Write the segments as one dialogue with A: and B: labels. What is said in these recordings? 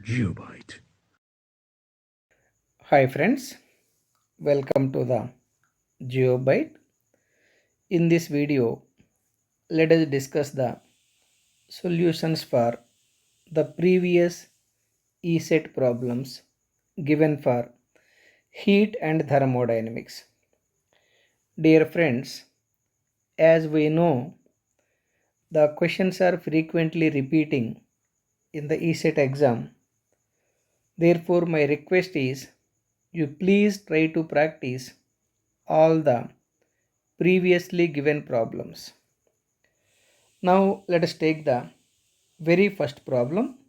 A: Geobyte.
B: Hi friends, welcome to the GeoByte. In this video, let us discuss the solutions for the previous ESET problems given for heat and thermodynamics. Dear friends, as we know, the questions are frequently repeating in the ESET exam. Therefore, my request is you please try to practice all the previously given problems. Now let us take the very first problem.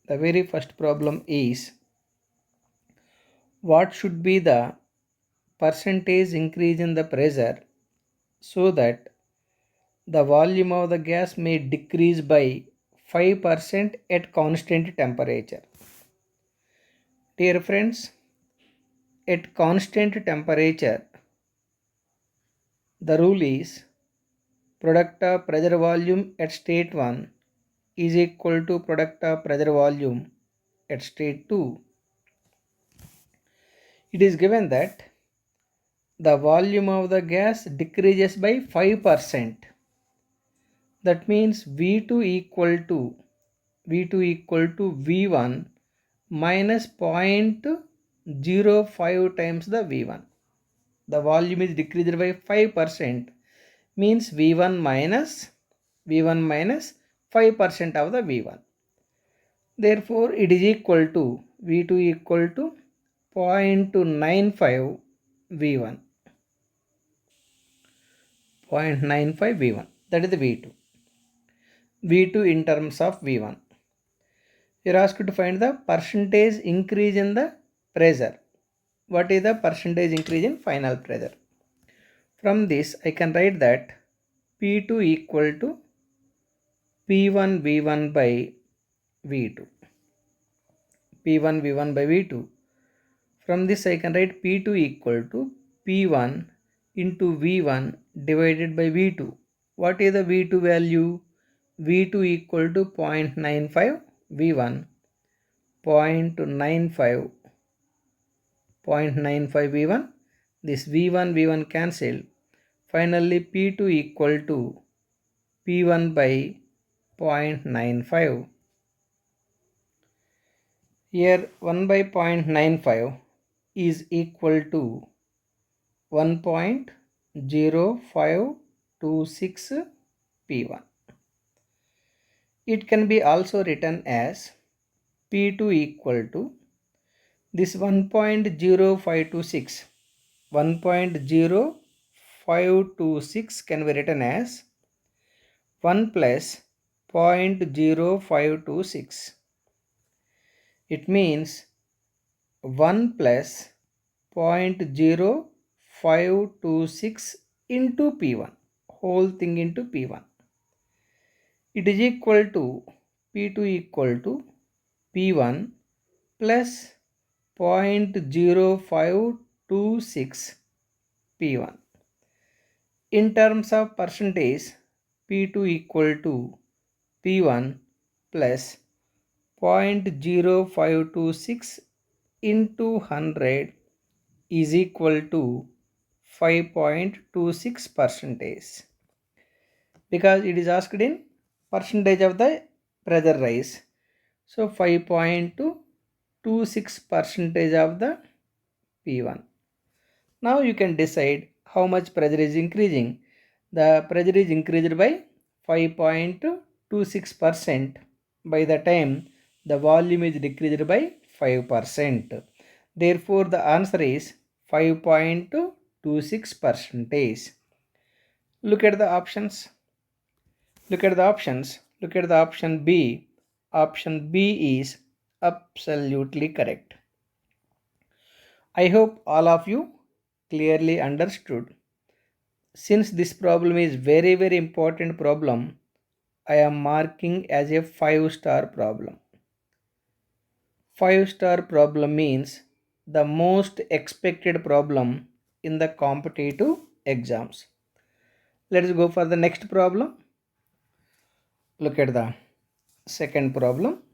B: The very first problem is what should be the percentage increase in the pressure so that the volume of the gas may decrease by 5% at constant temperature. Dear friends, at constant temperature, the rule is product of pressure volume at state 1 is equal to product of pressure volume at state 2. It is given that the volume of the gas decreases by 5%. That means V2 equal to V1 minus 0.05 times the V1. The volume is decreased by 5% means V1 minus 5% of the V1. Therefore, it is equal to V2 equal to 0.95 V1. 0.95 V1, that is the V2. V2 in terms of V1. You are asked to find the percentage increase in the pressure. What is the percentage increase in final pressure? From this I can write that P2 equal to P1 V1 by V2. P1 V1 by V2. From this I can write P2 equal to P1 into V1 divided by V2. What is the V2 value? V2 equal to 0.95 V1. 0.95 V1. This V1 cancel. Finally P2 equal to P1 by 0.95. Here 1 by 0.95 is equal to 1.0526 P1. It can be also written as P2 equal to this 1.0526. 1.0526 can be written as 1 plus 0.0526. It means 1 plus 0.0526 into P1, whole thing into P1. It is equal to P2 equal to P1 plus 0.0526 P1. In terms of percentage, P2 equal to P1 plus 0.0526 into 100 is equal to 5.26 percentage, because it is asked in percentage of the pressure rise. So 5.26 percentage of the P1. Now you can decide how much pressure is increasing. The pressure is increased by 5.26% by the time the volume is decreased by 5%. Therefore, the answer is 5.26 percentage. Look at the options. Look at the options. Look at the option B. Option B is absolutely correct. I hope all of you clearly understood. Since this problem is very important problem, I am marking as a 5-star problem. 5-star problem means the most expected problem in the competitive exams. Let us go for the next problem. Look at the second problem.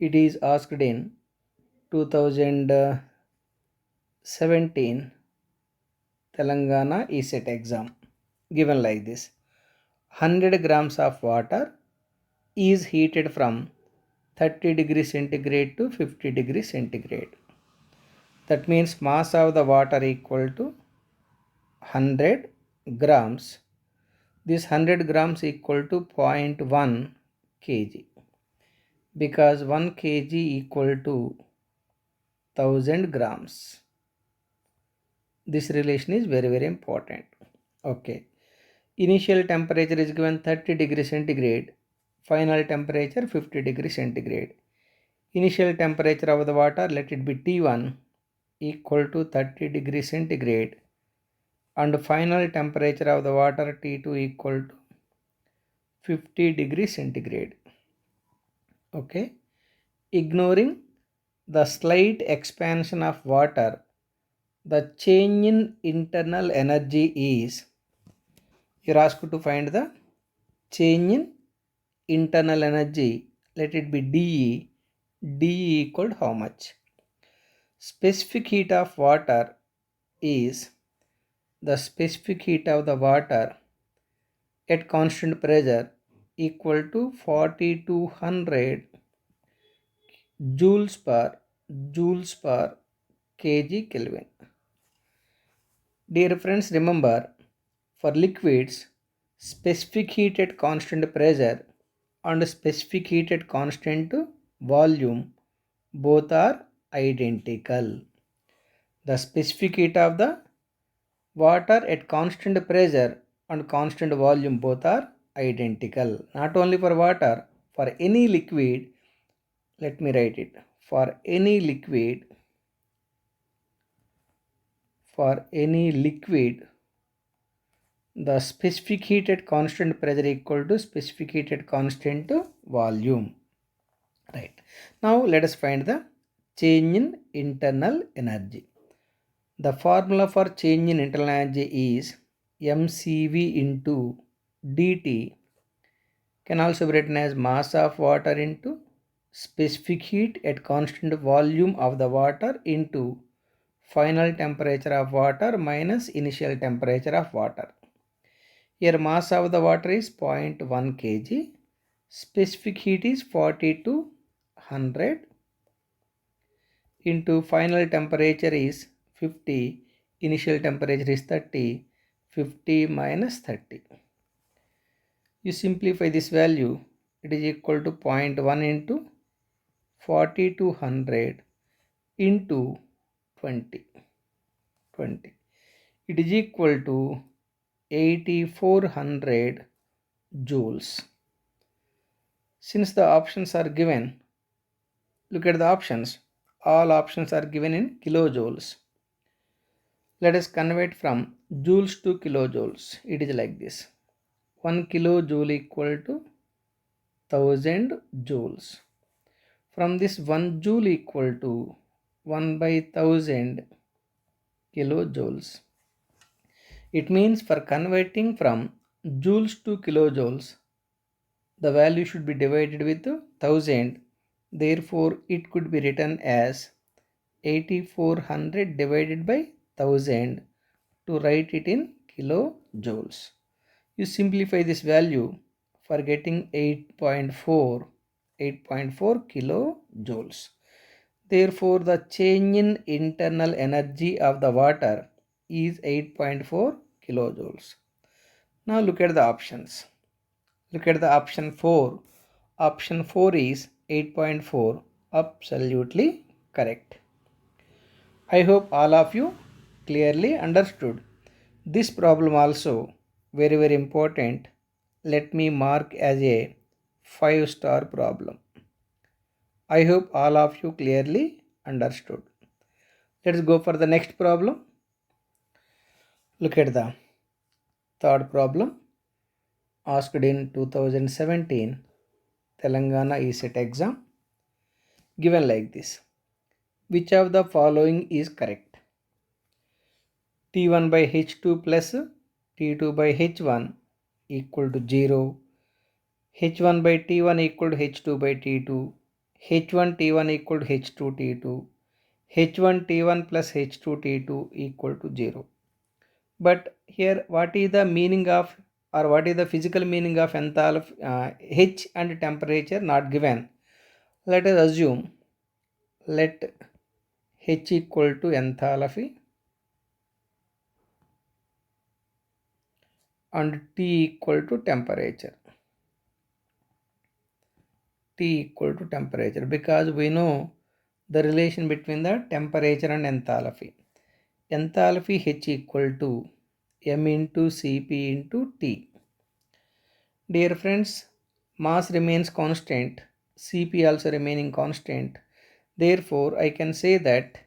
B: It is asked in 2017 Telangana ESET exam, given like this: 100 grams of water is heated from 30 degrees centigrade to 50 degrees centigrade. That means mass of the water equal to 100 grams. This 100 grams equal to 0.1 kg, because 1 kg equal to 1000 grams. This relation is very important. Okay. Initial temperature is given 30 degrees centigrade. Final temperature 50 degrees centigrade. Initial temperature of the water, let it be T1, equal to 30 degrees centigrade, and final temperature of the water T2 equal to 50 degrees centigrade. Okay. Ignoring the slight expansion of water, the change in internal energy is, you're asked to find the change in internal energy. Let it be dE. dE equal to how much? Specific heat of water is the specific heat of the water at constant pressure equal to 4200 joules per kg Kelvin. Dear friends, remember, for liquids, specific heat at constant pressure and specific heat at constant volume both are identical. The specific heat of the water at constant pressure and constant volume both are identical. Not only for water, for any liquid, let me write it. For any liquid, the specific heat at constant pressure equal to specific heat at constant volume. Right. Now let us find the change in internal energy. The formula for change in internal energy is mCv into dt, can also be written as mass of water into specific heat at constant volume of the water into final temperature of water minus initial temperature of water. Here mass of the water is 0.1 kg, specific heat is 4200 into final temperature is 50, initial temperature is 30, 50 minus 30. You simplify this value, it is equal to 0.1 into 4200 into 20. It is equal to 8400 joules. Since the options are given, look at the options. All options are given in kilojoules. Let us convert from joules to kilojoules. It is like this. 1 kilojoule equal to 1000 joules. From this 1 joule equal to 1 by 1000 kilojoules. It means for converting from joules to kilojoules, the value should be divided with 1000. Therefore, it could be written as 8400 divided by 1000 to write it in kilojoules. You simplify this value for getting 8.4 kilojoules. Therefore, the change in internal energy of the water is 8.4 kilojoules. Now look at the options. Look at the option 4. Option 4 is 8.4. Absolutely correct. I hope all of you clearly understood. This problem also very important. Let me mark as a 5-star problem. I hope all of you clearly understood. Let's go for the next problem. Look at the third problem asked in 2017 Telangana ESET exam, given like this. Which of the following is correct? T1 by H2 plus T2 by H1 equal to 0. H1 by T1 equal to H2 by T2. H1 T1 equal to H2 T2, H1 T1 plus H2 T2 equal to 0. But here what is the meaning of, or what is the physical meaning of enthalpy, H and temperature not given. Let us assume, let H equal to enthalpy and T equal to temperature. T equal to temperature, because we know the relation between the temperature and enthalpy. Enthalpy H equal to M into Cp into T. Dear friends, mass remains constant, Cp also remaining constant. Therefore, I can say that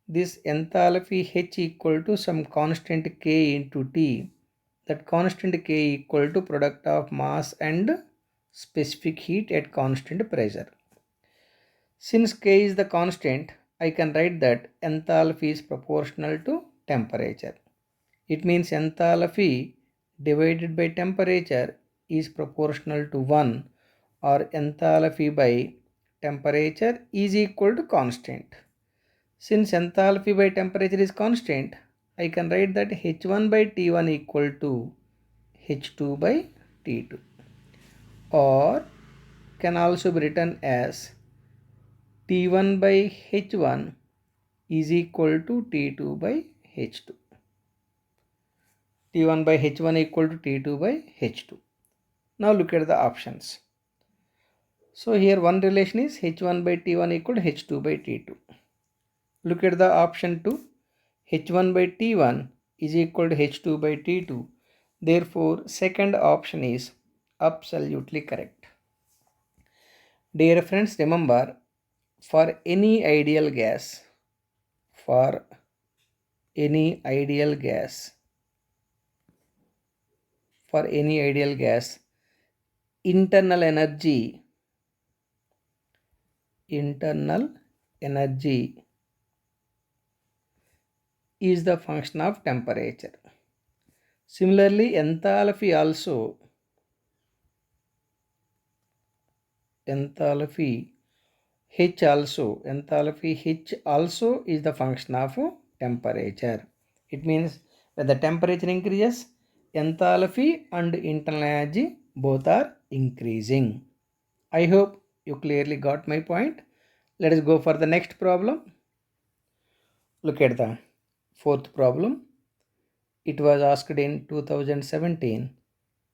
B: this enthalpy H equal to some constant K into T. That constant K equal to product of mass and specific heat at constant pressure. Since K is the constant, I can write that enthalpy is proportional to temperature. It means enthalpy divided by temperature is proportional to 1, or enthalpy by temperature is equal to constant. Since enthalpy by temperature is constant, I can write that H1 by T1 equal to H2 by T2, or can also be written as T1 by H1 is equal to T2 by H2. T1 by H1 equal to T2 by H2. Now look at the options. So here one relation is H1 by T1 equal to H2 by T2. Look at the option 2. H1 by T1 is equal to H2 by T2. Therefore, second option is absolutely correct. Dear friends, remember, for any ideal gas, for any ideal gas, for any ideal gas, internal energy is the function of temperature. Similarly, enthalpy H also is the function of temperature. It means when the temperature increases, enthalpy and internal energy both are increasing. I hope you clearly got my point. Let us go for the next problem. Look at the fourth problem. It was asked in 2017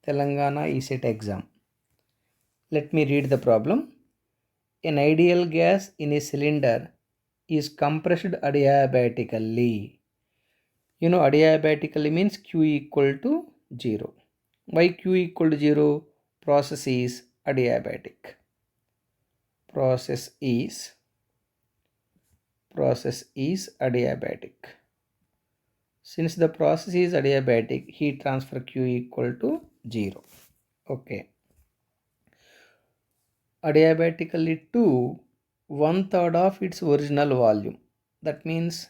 B: Telangana ESET exam. Let me read the problem. An ideal gas in a cylinder is compressed adiabatically. You know, adiabatically means Q equal to 0. Why Q equal to 0? Process is adiabatic. Process is adiabatic. Since the process is adiabatic, heat transfer Q equal to 0. Okay. Adiabatically to 1/3 of its original volume. That means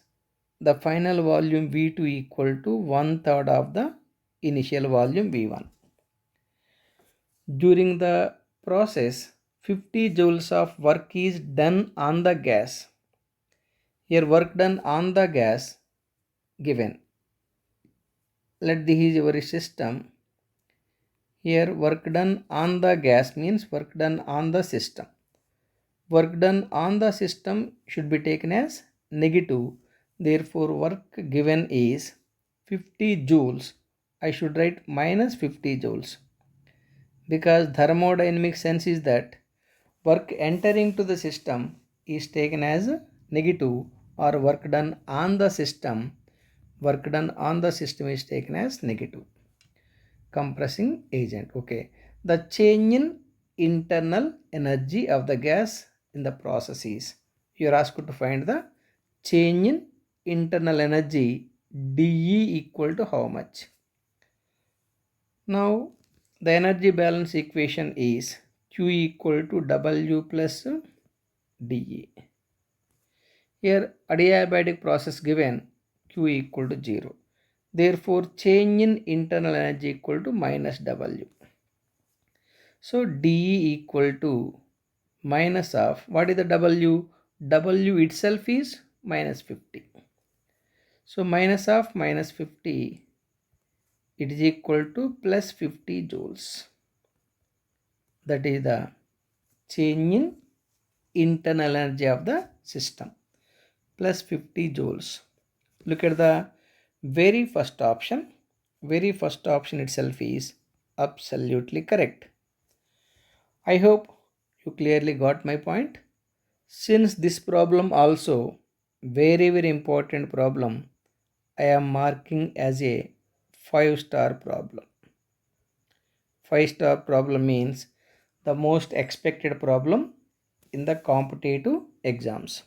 B: the final volume V2 equal to 1/3 of the initial volume V1. During the process, 50 joules of work is done on the gas. Here work done on the gas given. Let this is your system. Here work done on the gas means work done on the system. Work done on the system should be taken as negative. Therefore, work given is 50 joules. I should write minus 50 joules, because thermodynamic sense is that work entering to the system is taken as negative, or work done on the system is taken as negative. Compressing agent. Okay. The change in internal energy of the gas in the process is, you are asked to find the change in internal energy dE equal to how much. Now the energy balance equation is Q equal to W plus dE. Here adiabatic process given Q equal to 0. Therefore, change in internal energy equal to minus W. So dE equal to minus of, what is the W? W itself is minus 50. So minus of minus 50, it is equal to plus 50 joules. That is the change in internal energy of the system, plus 50 joules. Look at the very first option. Very first option itself is absolutely correct. I hope you clearly got my point. Since this problem also very important problem, I am marking as a 5-star problem. 5-star problem means the most expected problem in the competitive exams.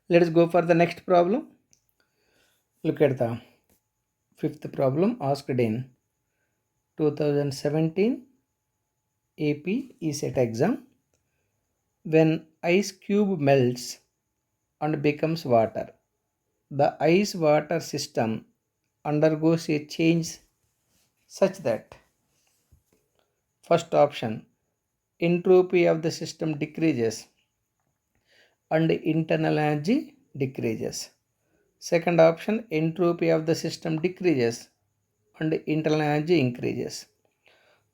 B: Let us go for the next problem. Look at the fifth problem asked in 2017 AP ESET exam. When ice cube melts and becomes water, the ice water system undergoes a change such that, first option, entropy of the system decreases and internal energy decreases. Second option, entropy of the system decreases and internal energy increases.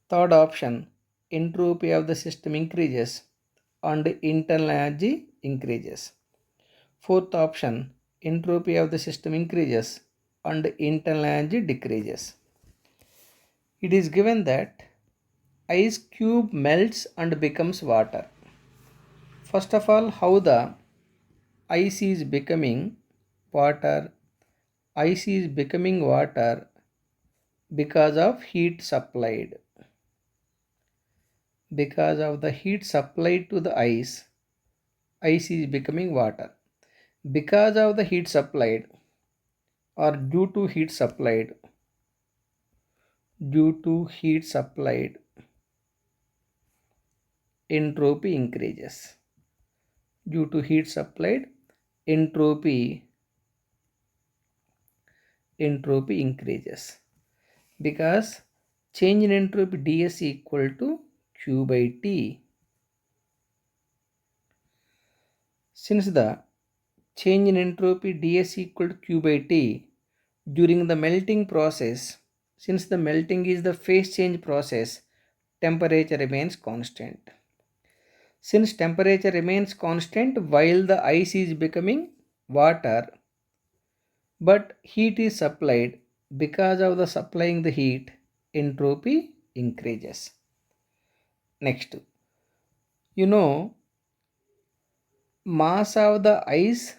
B: Third option, entropy of the system increases and internal energy increases. Fourth option, entropy of the system increases and internal energy decreases. It is given that ice cube melts and becomes water. First of all, how the ice is becoming water? Ice is becoming water because of heat supplied. Because of the heat supplied to the ice, ice is becoming water. Because of the heat supplied or due to heat supplied, entropy increases. Due to heat supplied, entropy increases, because change in entropy ds equal to q by t. Since the change in entropy ds equal to q by t during the melting process, since the melting is the phase change process, temperature remains constant. Since temperature remains constant while the ice is becoming water, but heat is supplied, because of the supplying the heat, entropy increases. Next, mass of the ice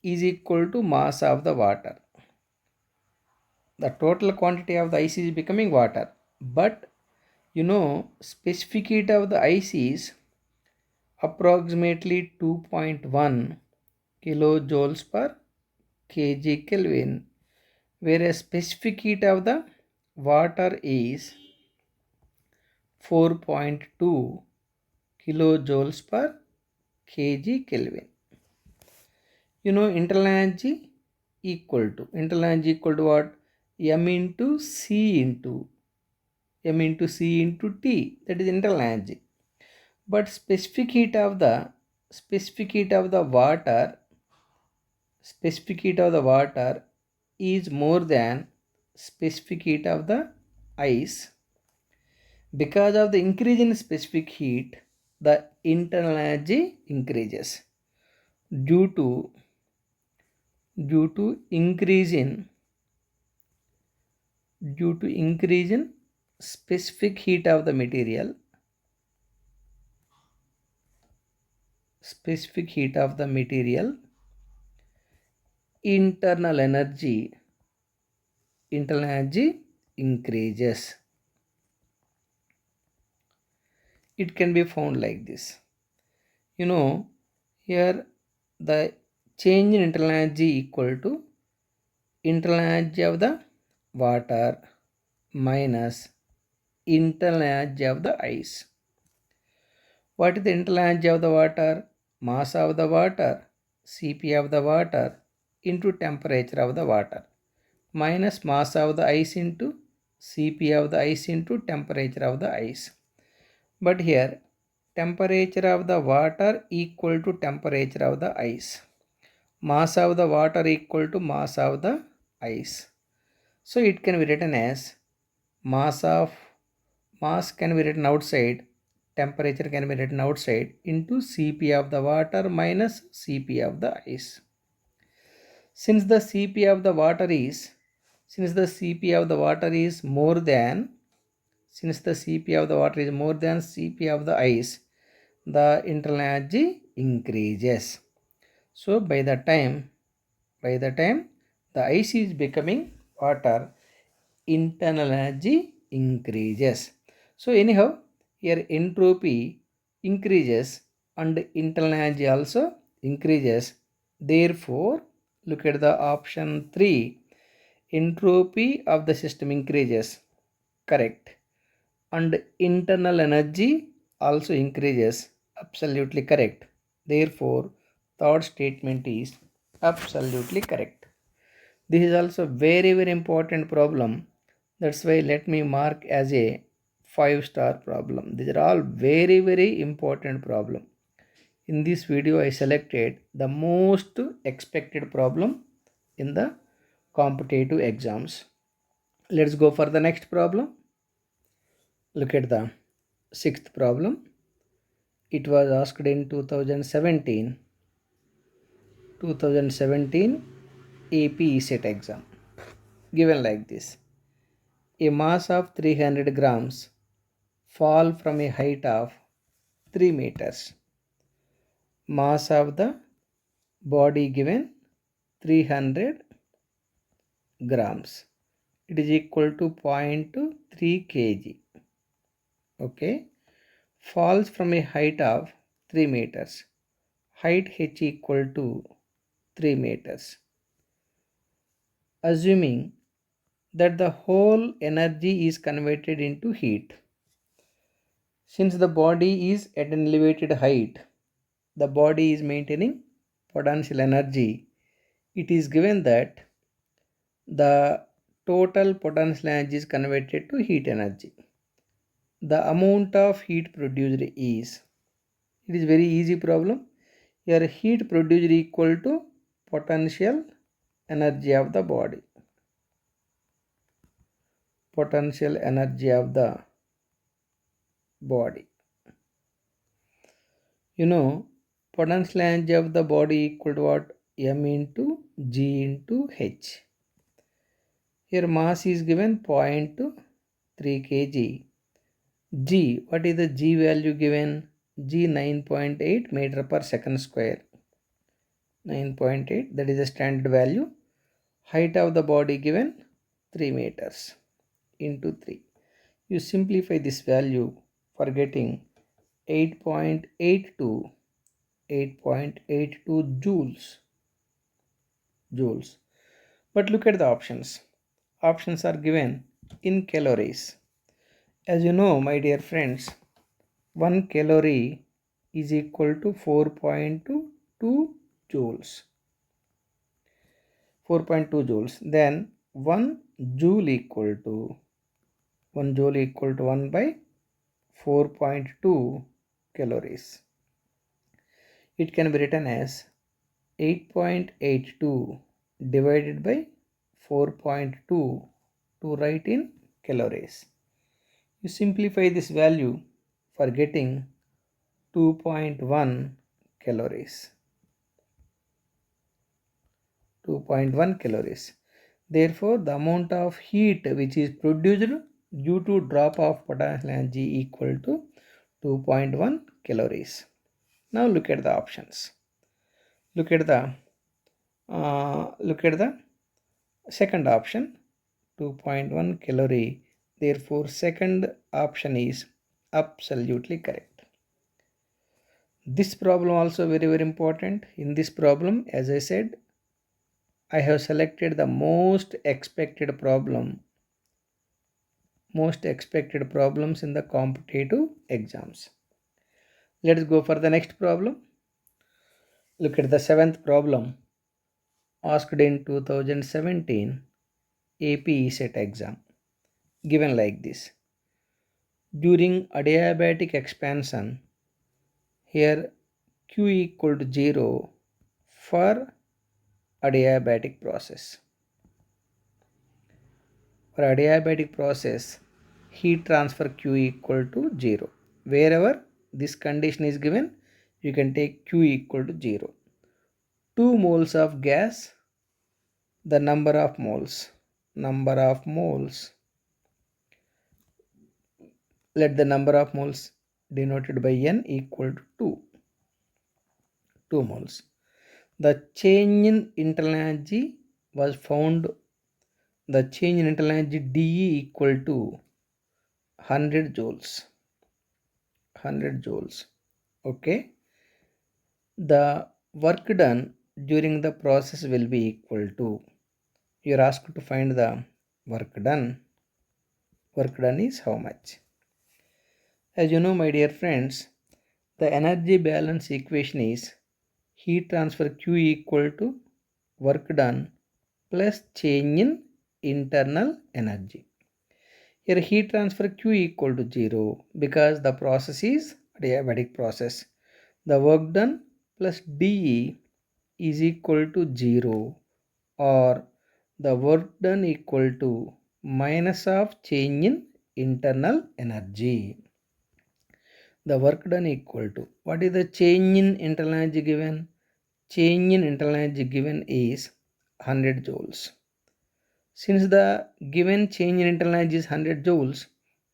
B: is equal to mass of the water. The total quantity of the ice is becoming water, but specific heat of the ice is approximately 2.1 kilojoules per kg Kelvin, whereas specific heat of the water is 4.2 kilojoules per kg Kelvin. Internal energy equal to what? M into C into T, that is internal energy. But specific heat of the water is more than specific heat of the ice. Because of the increase in specific heat, the internal energy increases due to increase in specific heat of the material. Internal energy increases. It can be found like this. Here the change in internal energy equal to internal energy of the water minus internal energy of the ice. What is the internal energy of the water? Mass of the water, Cp of the water into temperature of the water, minus mass of the ice into Cp of the ice into temperature of the ice. But here temperature of the water equal to temperature of the ice. Mass of the water equal to mass of the ice. So it can be written as mass can be written outside, temperature can be written outside into Cp of the water minus Cp of the ice. Since the Cp of the water is more than Cp of the ice, the internal energy increases. So by the time the ice is becoming water, internal energy increases. So anyhow, here entropy increases and internal energy also increases. Therefore, look at the option 3. Entropy of the system increases. Correct. And internal energy also increases. Absolutely correct. Therefore, third statement is absolutely correct. This is also very important problem. That's why let me mark as a 5-star problem. These are all very important problem. In this video I selected the most expected problem in the competitive exams. Let's go for the next problem. Look at the 6th problem. It was asked in 2017 AP set exam. Given like this. A mass of 300 grams fall from a height of 3 meters. Mass of the body given 300 grams. It is equal to 0.3 kg. Okay. Falls from a height of 3 meters. Height h equal to 3 meters. Assuming that the whole energy is converted into heat. Since the body is at an elevated height, the body is maintaining potential energy. It is given that the total potential energy is converted to heat energy. The amount of heat produced is, it is very easy problem. Your heat produced equal to potential energy of the body. Potential energy of the body. Potential energy of the body equal to what? M into G into H. Here mass is given 0.3 kg. G, what is the G value given? G 9.8 meter per second square. 9.8, that is the standard value. Height of the body given 3 meters into 3. You simplify this value for getting 8.82 joules. But look at the options. Options are given in calories. As you know, my dear friends, 1 calorie is equal to 4.2 joules. 4.2 joules. Then 1 joule equal to 1 by 4.2 calories. It can be written as 8.82 divided by 4.2 to write in calories. You simplify this value for getting 2.1 calories. 2.1 calories. Therefore, the amount of heat which is produced due to drop of potential energy equal to 2.1 calories. Now look at the options. Look at the second option, 2.1 calorie. Therefore, second option is absolutely correct. This problem also very important. In this problem, as I said, I have selected the most expected problems in the competitive exams. Let's go for the next problem. Look at the 7th problem asked in 2017 AP set exam. Given like this. During adiabatic expansion, Here Q equal to 0 for adiabatic process. For adiabatic process, heat transfer Q equal to 0. Wherever this condition is given, you can take Q equal to 0. 2 moles of gas, the number of moles, let the number of moles denoted by N equal to 2 moles. The change in internal energy was found, the change in internal energy dE equal to 100 joules. Okay. The work done during the process will be equal to, you are asked to find the work done. Work done is how much? As you know, my dear friends, the energy balance equation is heat transfer Q equal to work done plus change in internal energy. Here heat transfer Q equal to 0 because the process is adiabatic process. The work done plus dE is equal to 0, or the work done equal to minus of change in internal energy. The work done equal to, what is the change in internal energy given? Change in internal energy given is 100 joules. Since the given change in internal energy is 100 joules,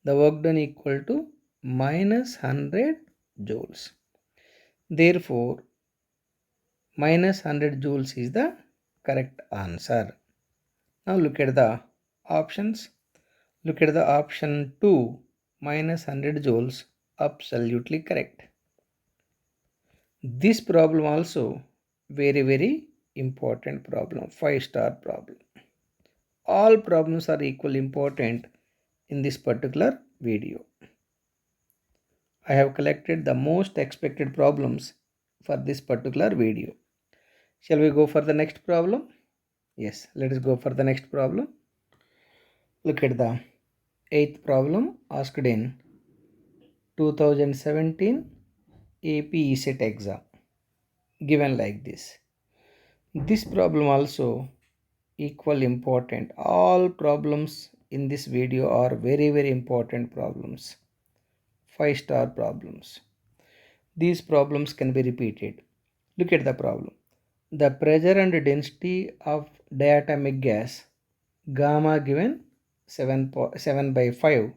B: the work done equal to minus 100 joules. Therefore, minus 100 joules is the correct answer. Now look at the options. Look at the option 2, minus 100 joules, absolutely correct. This problem also very important problem, 5-star problem. All problems are equally important in this particular video. I have collected the most expected problems for this particular video. Shall we go for the next problem? Yes, let us go for the next problem. Look at the 8th problem asked in 2017 AP ESET exam, given like this. This problem also equally important. All problems in this video are very important problems, 5-star problems. These problems can be repeated. Look at the problem. The pressure and density of diatomic gas gamma given 7/5.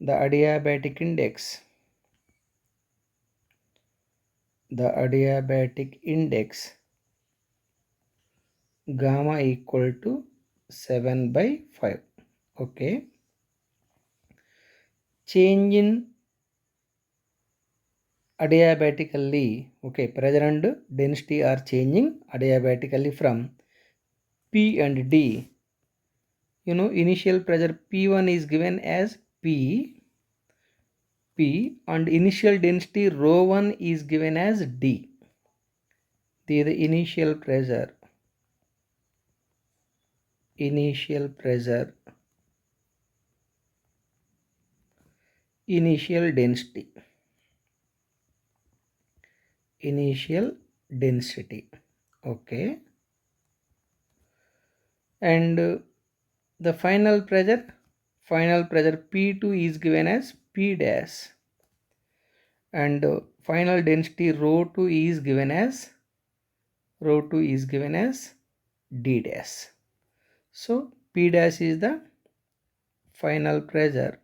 B: The adiabatic index gamma equal to 7/5. Okay. Change in adiabatically, okay, pressure and density are changing adiabatically from P and D. You know, initial pressure P1 is given as P, and initial density rho 1 is given as D. The initial pressure, initial density, okay, and the final pressure P2 is given as P dash, and final density rho 2 is given as D dash. So P dash is the final pressure,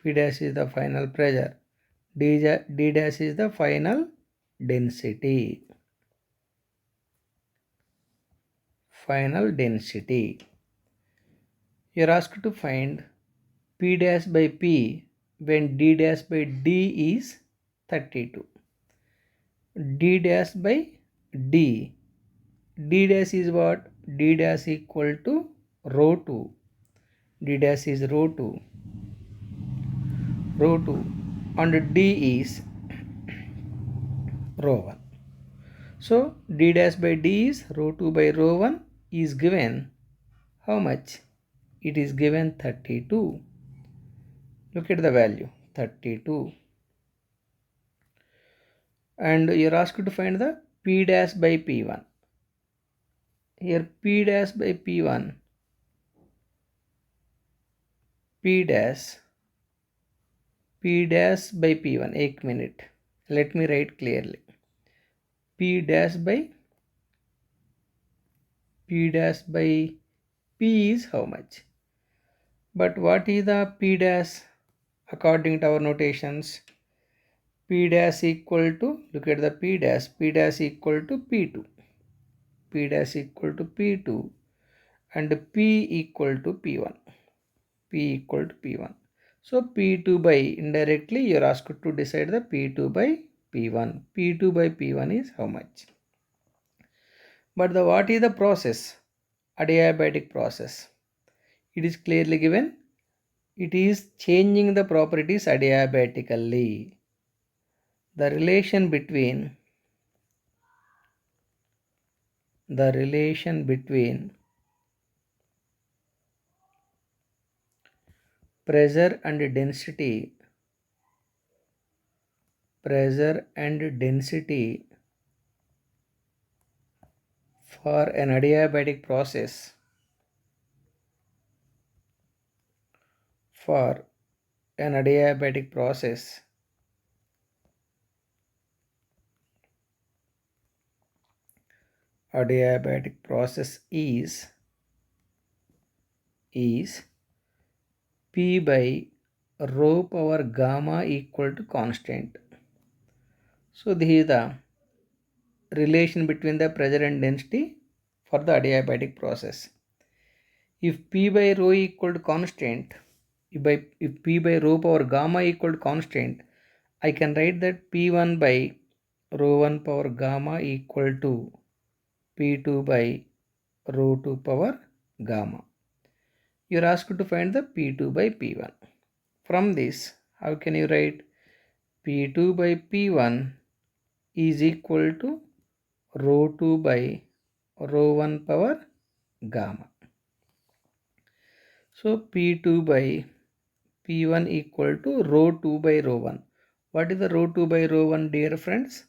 B: D dash is the final density. You are asked to find P dash by P when D dash by D is 32. D dash by D. D dash is what? D dash equal to rho 2. D dash is rho 2. And D is rho 1. So D dash by D is rho 2 by rho 1 is given how much? It is given 32. Look at the value 32. And you're asked to find the P dash by P1. Here P dash by P1, P dash by P1. 1 minute. Let me write clearly. P dash by P is how much? But what is the P dash according to our notations? P dash equal to, look at the P dash equal to P2. P dash equal to P2 and P equal to P1. P equal to P1. So P2 by, indirectly you are asked to decide the P2 by P1. P2 by P1 is how much? But what is the process? Adiabatic process. It is clearly given. It is changing the properties adiabatically. The relation between pressure and density for an adiabatic process is P by rho power gamma equal to constant. So this is the relation between the pressure and density for the adiabatic process. If P by rho equal to constant, if P by rho power gamma equal to constant, I can write that P1 by rho 1 power gamma equal to P2 by rho 2 power gamma. You are asked to find the P2 by P1. From this, how can you write P2 by P1 is equal to rho 2 by rho 1 power gamma. So P2 by P1 equal to rho 2 by rho 1. What is the rho 2 by rho 1, dear friends?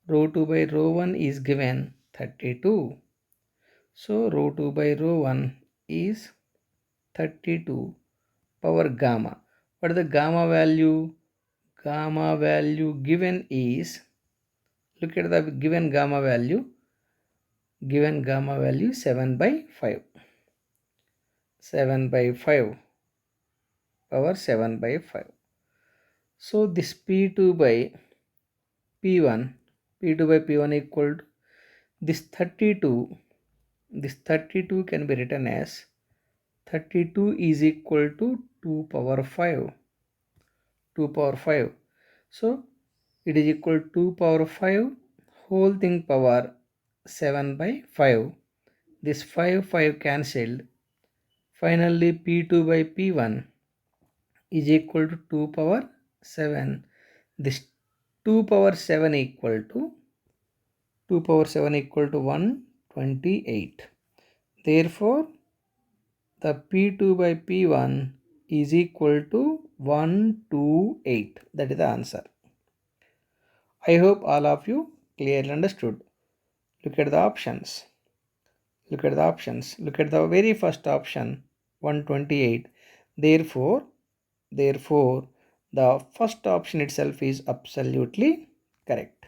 B: Rho 2 by rho 1 is given 32. So rho 2 by rho 1 is 32 power gamma. What is the gamma value? Gamma value given is, look at the given gamma value 7 by 5. 7 by 5 power 7 by 5. So this P2 by P1 equal to this 32. This 32 can be written as 32 is equal to 2 power 5. 2 power 5. So it is equal to 2 power 5 whole thing power 7 by 5. This 5 cancelled. Finally P2 by P1 is equal to 2 power 7. This 2 power 7 equal to 128. Therefore, the P2 by P1 is equal to 128. That is the answer. I hope all of you clearly understood. Look at the options. Look at the very first option, 128. Therefore, the first option itself is absolutely correct.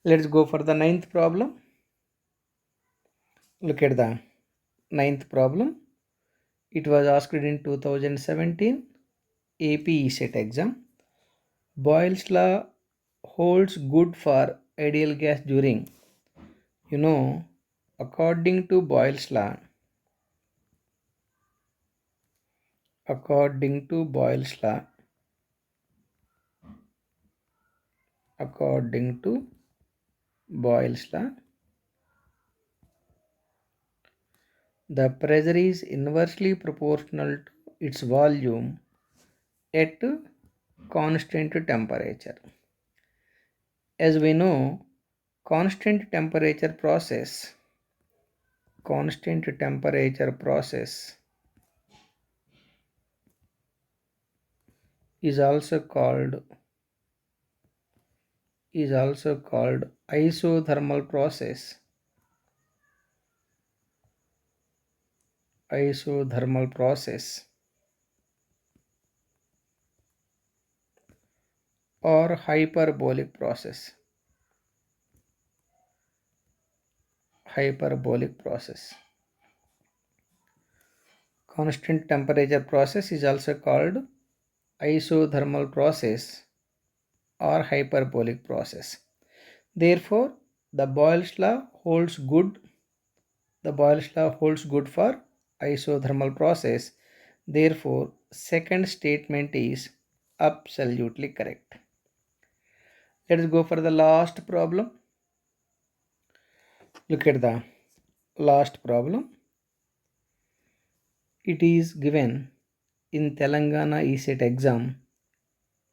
B: Let's go for the ninth problem. Look at the ninth problem. It was asked in 2017 AP set exam. Boyle's law holds good for ideal gas during, according to Boyle's law, according to Boyle's law, the pressure is inversely proportional to its volume at constant temperature. As we know, constant temperature process is also called isothermal process. Isothermal process or hyperbolic process. Hyperbolic process. Constant temperature process is also called isothermal process or hyperbolic process. Therefore, the Boyle's law holds good. The Boyle's law holds good for isothermal process. Therefore, second statement is absolutely correct. Let us go for the last problem. Look at the last problem. It is given in Telangana ESET exam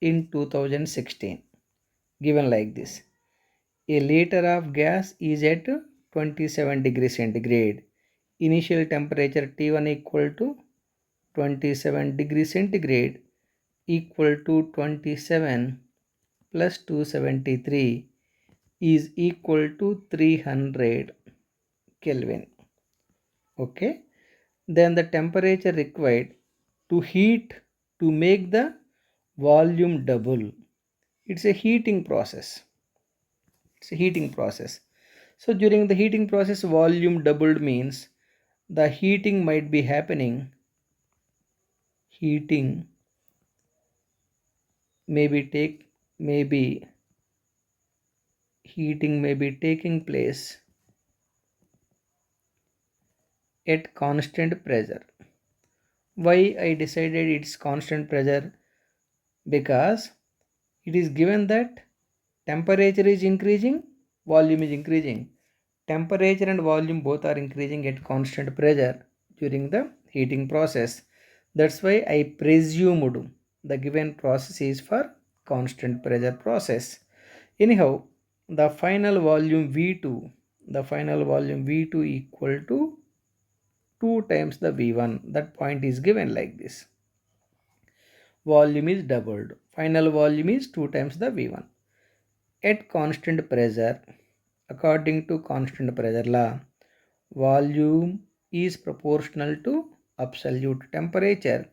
B: in 2016. Given like this. A liter of gas is at 27 degrees centigrade. Initial temperature T1 equal to 27 degrees centigrade equal to 27 plus 273 is equal to 300 Kelvin. Okay. Then the temperature required to heat to make the volume double. It's a heating process. So during the heating process, volume doubled means the heating might be happening. Heating may be taking place at constant pressure. Why I decided it's constant pressure? Because it is given that temperature is increasing, volume is increasing. Temperature and volume both are increasing at constant pressure during the heating process. That's why I presumed the given process is for constant pressure process. Anyhow, the final volume V2 equal to 2 times the V1. That point is given like this. Volume is doubled. Final volume is 2 times the V1. At constant pressure, according to constant pressure law, volume is proportional to absolute temperature.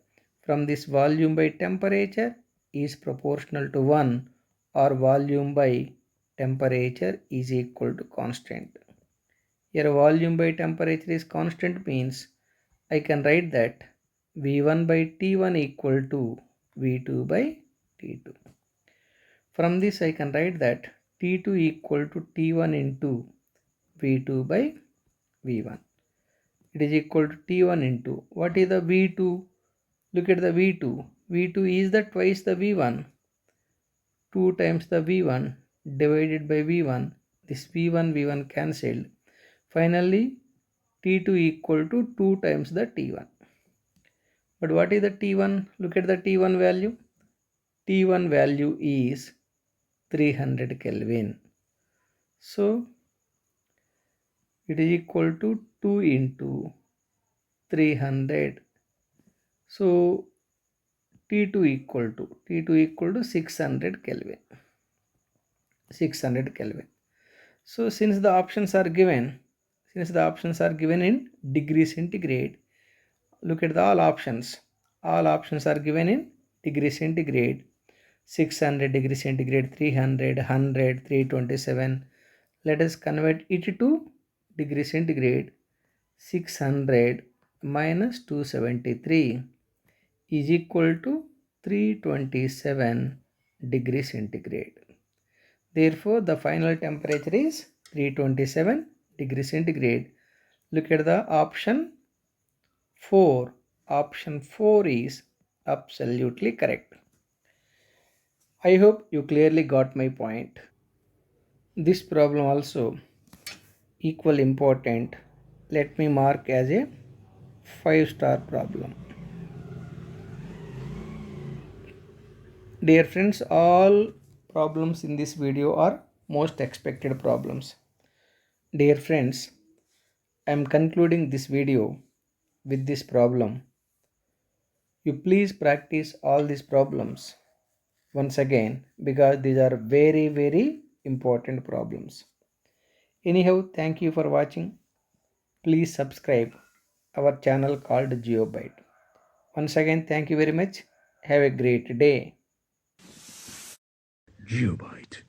B: From this, volume by temperature is proportional to 1, or volume by temperature is equal to constant. Here volume by temperature is constant means I can write that V1 by T1 equal to V2 by T2. From this I can write that T2 equal to T1 into V2 by V1. It is equal to T1 into, what is the V2? Look at the V2. V2 is the twice the V1. 2 times the V1 divided by V1. This V1 cancelled. Finally, T2 equal to 2 times the T1. But what is the T1? Look at the T1 value. T1 value is 300 Kelvin. So, it is equal to 2 into 300. So, T2 equal to 600 Kelvin. 600 Kelvin. So, since the options are given in degree centigrade, look at all options. All options are given in degree centigrade. 600 degree centigrade, 300, 100, 327. Let us convert it to degree centigrade. 600 minus 273 is equal to 327 degree centigrade. Therefore, the final temperature is 327 degree centigrade. Look at the option 4. Option 4 is absolutely correct. I hope you clearly got my point. This problem also equal important. Let me mark as a 5-star problem. Dear friends, all problems in this video are most expected problems. Dear friends, I am concluding this video with this problem. You please practice all these problems once again because these are very, very important problems. Anyhow, thank you for watching. Please subscribe our channel called GeoByte. Once again, thank you very much. Have a great day.
A: GeoByte.